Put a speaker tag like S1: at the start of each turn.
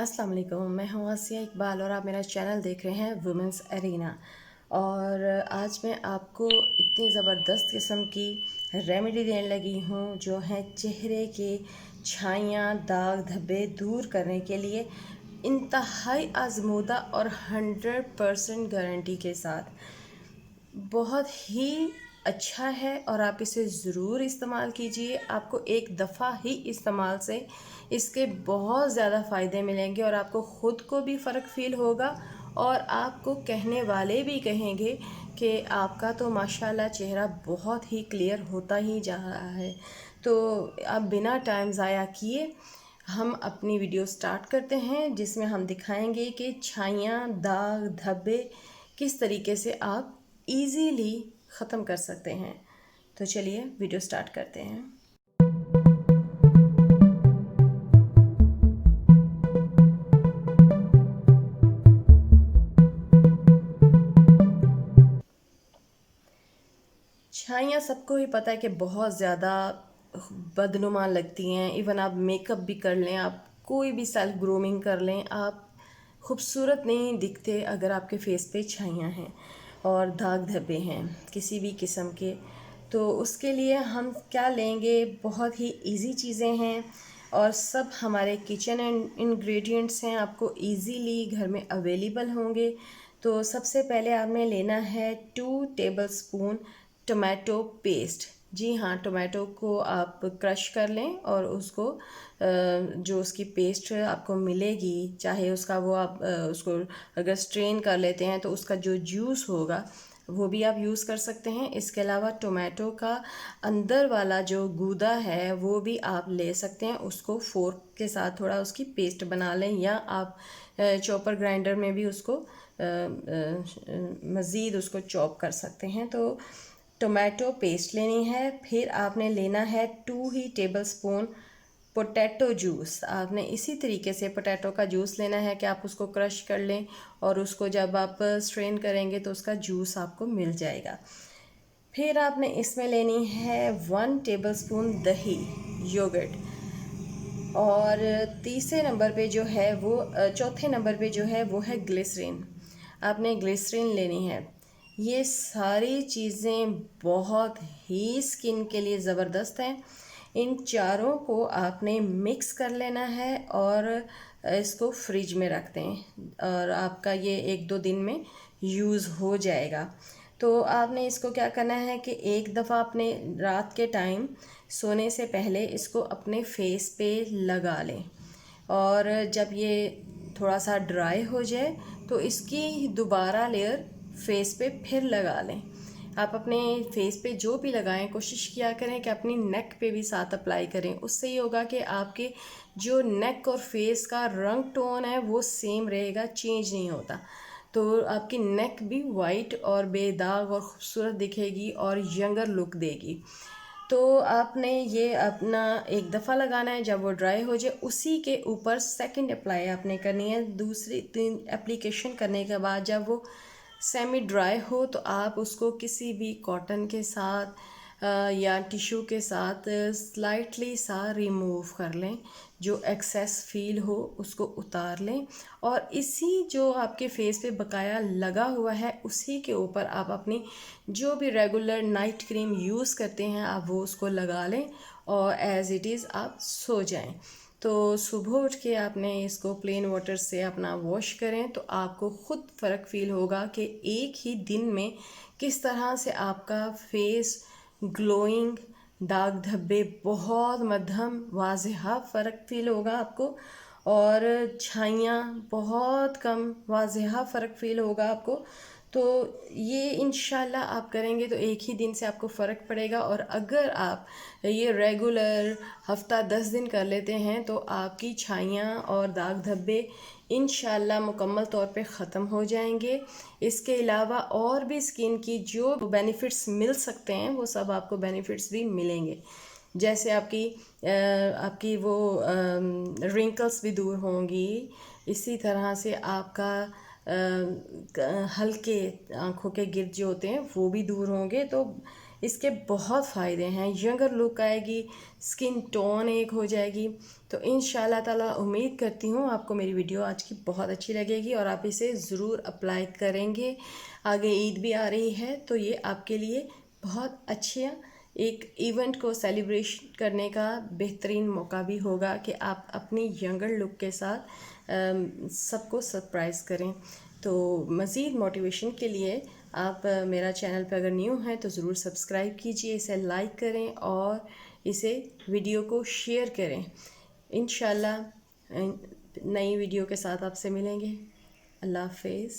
S1: अस्सलाम वालेकुम, मैं हूँ आसिया इकबाल और आप मेरा चैनल देख रहे हैं वुमेंस एरिना। और आज मैं आपको इतनी ज़बरदस्त किस्म की रेमेडी देने लगी हूँ जो है चेहरे के छाइयाँ, दाग धब्बे दूर करने के लिए इंतहाई आजमूदा और 100% गारंटी के साथ। बहुत ही अच्छा है और आप इसे ज़रूर इस्तेमाल कीजिए। आपको एक दफ़ा ही इस्तेमाल से इसके बहुत ज़्यादा फ़ायदे मिलेंगे और आपको ख़ुद को भी फ़र्क फ़ील होगा और आपको कहने वाले भी कहेंगे कि आपका तो माशाल्लाह चेहरा बहुत ही क्लियर होता ही जा रहा है। तो अब बिना टाइम ज़ाया किए हम अपनी वीडियो स्टार्ट करते हैं, जिसमें हम दिखाएंगे कि छाइयाँ, दाग धब्बे किस तरीके से आप इजीली ख़त्म कर सकते हैं। तो चलिए वीडियो स्टार्ट करते हैं। छाइयाँ सबको ही पता है कि बहुत ज़्यादा बदनुमा लगती हैं। इवन आप मेकअप भी कर लें, आप कोई भी सेल्फ ग्रूमिंग कर लें, आप खूबसूरत नहीं दिखते अगर आपके फेस पे छाइयाँ हैं और दाग धब्बे हैं किसी भी किस्म के। तो उसके लिए हम क्या लेंगे, बहुत ही इजी चीज़ें हैं और सब हमारे किचन इंग्रेडिएंट्स हैं, आपको इजीली घर में अवेलेबल होंगे। तो सबसे पहले आपने लेना है 2 टेबलस्पून टोमेटो पेस्ट। जी हाँ, टोमेटो को आप क्रश कर लें और उसको जो उसकी पेस्ट आपको मिलेगी, चाहे उसका वो आप उसको अगर स्ट्रेन कर लेते हैं तो उसका जो जूस होगा वो भी आप यूज़ कर सकते हैं। इसके अलावा टोमेटो का अंदर वाला जो गूदा है वो भी आप ले सकते हैं, उसको फोर्क के साथ थोड़ा उसकी पेस्ट बना लें या आप चॉपर ग्राइंडर में भी उसको मज़ीद उसको चॉप कर सकते हैं। तो टोमेटो पेस्ट लेनी है। फिर आपने लेना है 2 ही टेबलस्पून पोटैटो जूस। आपने इसी तरीके से पोटैटो का जूस लेना है कि आप उसको क्रश कर लें और उसको जब आप स्ट्रेन करेंगे तो उसका जूस आपको मिल जाएगा। फिर आपने इसमें लेनी है 1 टेबलस्पून दही, योगर्ट। और तीसरे नंबर पे जो है वो चौथे नंबर पे जो है वो है ग्लिसरीन। आपने ग्लिसरीन लेनी है। ये सारी चीज़ें बहुत ही स्किन के लिए ज़बरदस्त हैं। इन चारों को आपने मिक्स कर लेना है और इसको फ्रिज में रख दें और आपका ये 1-2 दिन में यूज़ हो जाएगा। तो आपने इसको क्या करना है कि एक दफ़ा अपने रात के टाइम सोने से पहले इसको अपने फेस पे लगा लें और जब ये थोड़ा सा ड्राई हो जाए तो इसकी दोबारा लेयर फेस पे फिर लगा लें। आप अपने फेस पे जो भी लगाएं कोशिश किया करें कि अपनी नेक पे भी साथ अप्लाई करें। उससे ये होगा कि आपके जो नेक और फेस का रंग टोन है वो सेम रहेगा, चेंज नहीं होता। तो आपकी नेक भी वाइट और बेदाग और ख़ूबसूरत दिखेगी और यंगर लुक देगी। तो आपने ये अपना एक दफ़ा लगाना है, जब वो ड्राई हो जाए उसी के ऊपर सेकंड अप्लाई आपने करनी है। दूसरी 3 एप्लीकेशन करने के बाद जब वो सेमी ड्राई हो तो आप उसको किसी भी कॉटन के साथ या टिश्यू के साथ स्लाइटली सा रिमूव कर लें, जो एक्सेस फील हो उसको उतार लें और इसी जो आपके फेस पे बकाया लगा हुआ है उसी के ऊपर आप अपनी जो भी रेगुलर नाइट क्रीम यूज़ करते हैं आप वो उसको लगा लें और एज़ इट इज़ आप सो जाएं। तो सुबह उठ के आपने इसको प्लेन वाटर से अपना वॉश करें तो आपको ख़ुद फ़र्क फ़ील होगा कि एक ही दिन में किस तरह से आपका फेस ग्लोइंग, दाग धब्बे बहुत मध्यम वाज़ेह फ़र्क फ़ील होगा आपको और छाइयाँ बहुत कम वाज़ेह फ़र्क फ़ील होगा आपको। तो ये इंशाल्लाह आप करेंगे तो एक ही दिन से आपको फ़र्क पड़ेगा और अगर आप ये रेगुलर हफ़्ता 10 दिन कर लेते हैं तो आपकी छाइयाँ और दाग धब्बे इंशाल्लाह मुकम्मल तौर पे ख़त्म हो जाएंगे। इसके अलावा और भी स्किन की जो बेनिफिट्स मिल सकते हैं वो सब आपको बेनिफिट्स भी मिलेंगे। जैसे आपकी वो रिंकल्स भी दूर होंगी, इसी तरह से आपका हल्के आँखों के गिर्द जो होते हैं वो भी दूर होंगे। तो इसके बहुत फ़ायदे हैं, यंगर लुक आएगी, स्किन टोन एक हो जाएगी। तो इंशाल्लाह ताला उम्मीद करती हूँ आपको मेरी वीडियो आज की बहुत अच्छी लगेगी और आप इसे ज़रूर अप्लाई करेंगे। आगे ईद भी आ रही है तो ये आपके लिए बहुत अच्छा एक इवेंट को सेलिब्रेशन करने का बेहतरीन मौका भी होगा कि आप अपनी यंगर लुक के साथ सबको सरप्राइज़ करें। तो मज़ीद मोटिवेशन के लिए आप मेरा चैनल पर अगर न्यू हैं तो ज़रूर सब्सक्राइब कीजिए, इसे लाइक करें और इसे वीडियो को शेयर करें। इंशाल्लाह नई वीडियो के साथ आपसे मिलेंगे। अल्लाह हाफ़िज़।